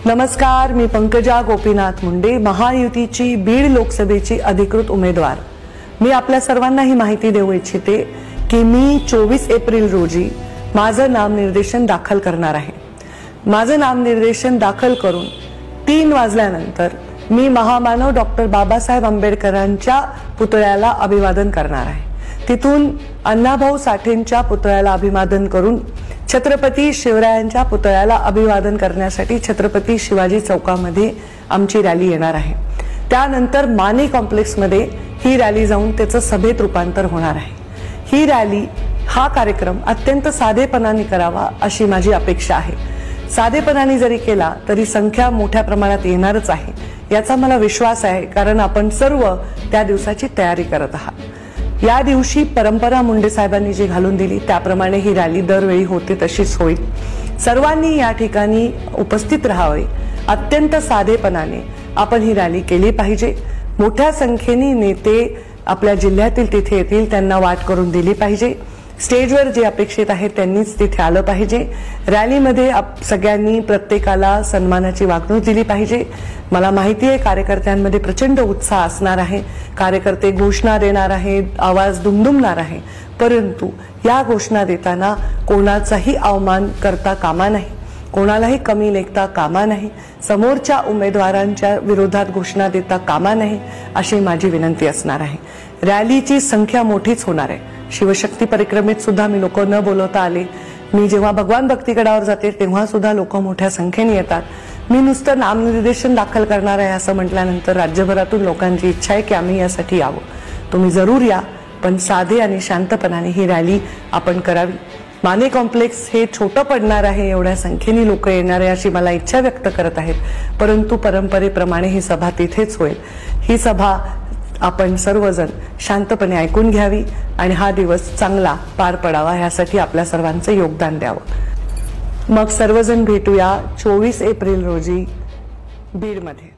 नमस्कार, मी पंकजा गोपीनाथ मुंडे, महायुतीची बीड लोकसभेची अधिकृत उमेदवार। मी आपल्या सर्वांना ही माहिती देऊ इच्छिते की मी 24 एप्रिल रोजी माझं नामनिर्देशन दाखल करणार आहे। माझं नामनिर्देशन दाखल करून 3 वाजल्यानंतर मी महामानव डॉक्टर बाबासाहेब आंबेडकरांच्या पुतळ्याला अभिवादन करणार आहे। तिथून अण्णाभाऊ साठेंच्या पुतळ्याला अभिवादन करून छत्रपती शिवरायांच्या पुतळ्याला अभिवादन करण्यासाठी छत्रपती शिवाजी चौकामध्ये आमची रॅली येणार आहे। त्यानंतर माने कॉम्प्लेक्समध्ये ही रॅली जाऊन त्याचं सभेत रूपांतर होणार आहे। ही रॅली हा कार्यक्रम अत्यंत साधेपणाने करावा अशी माझी अपेक्षा आहे। साधेपणाने जरी केला तरी संख्या मोठ्या प्रमाणात येणारच आहे याचा मला विश्वास आहे, कारण आपण सर्व त्या दिवसाची तयारी करत आहात। या दिवशी परंपरा मुंडे साहेबांनी जी घालून दिली त्याप्रमाणे ही रॅली दरवेळी होते तशीच होईल। सर्वांनी या ठिकाणी उपस्थित राहावे, अत्यंत साधेपणाने आपण ही रॅली केली पाहिजे। मोठ्या संख्येने नेते आपल्या जिल्ह्यातील तिथे येतील, त्यांना वाट करून दिली पाहिजे। स्टेजवर जे अपेक्षित आहे त्यांनीच तिथे आलं पाहिजे। रॅलीमध्ये सगळ्यांनी प्रत्येकाला सन्मानाची वागणूक दिली पाहिजे। मला माहिती आहे कार्यकर्त्यांमध्ये प्रचंड उत्साह असणार आहे, कार्यकर्ते घोषणा देणार आहेत, आवाज दुमदुमणार आहे, परंतु या घोषणा देताना कोणाचाही अवमान करता कामा नाही, कोणालाही कमी लेखता कामा नाही, समोरच्या उमेदवारांच्या विरोधात घोषणा देता कामा नाही अशी माझी विनंती असणार आहे। रॅलीची संख्या मोठीच होणार आहे। शिवशक्ती परिक्रमेत सुद्धा मी लोक न बोलवता आले। मी जेव्हा भगवान भक्तीगडावर जाते तेव्हा सुद्धा लोक मोठ्या संख्येने येतात। मी नुसतं नामनिर्देशन दाखल करणार आहे असं म्हटल्यानंतर राज्यभरातून लोकांची इच्छा आहे की आम्ही यासाठी यावं। तुम्ही जरूर या, पण साधे आणि शांतपणाने ही रॅली आपण करावी। माने कॉम्प्लेक्स हे छोटं पडणार आहे, एवढ्या संख्येने लोक येणार आहे अशी मला इच्छा व्यक्त करत आहेत, परंतु परंपरेप्रमाणे ही सभा तिथेच होईल। ही सभा आपण सर्वजण शांतपणे ऐकून घ्यावी आणि हा दिवस चांगला पार पडावा यासाठी आपल्या सर्वांचं योगदान द्यावं। मग सर्वजण भेटूया 24 एप्रिल रोजी बीडमध्ये।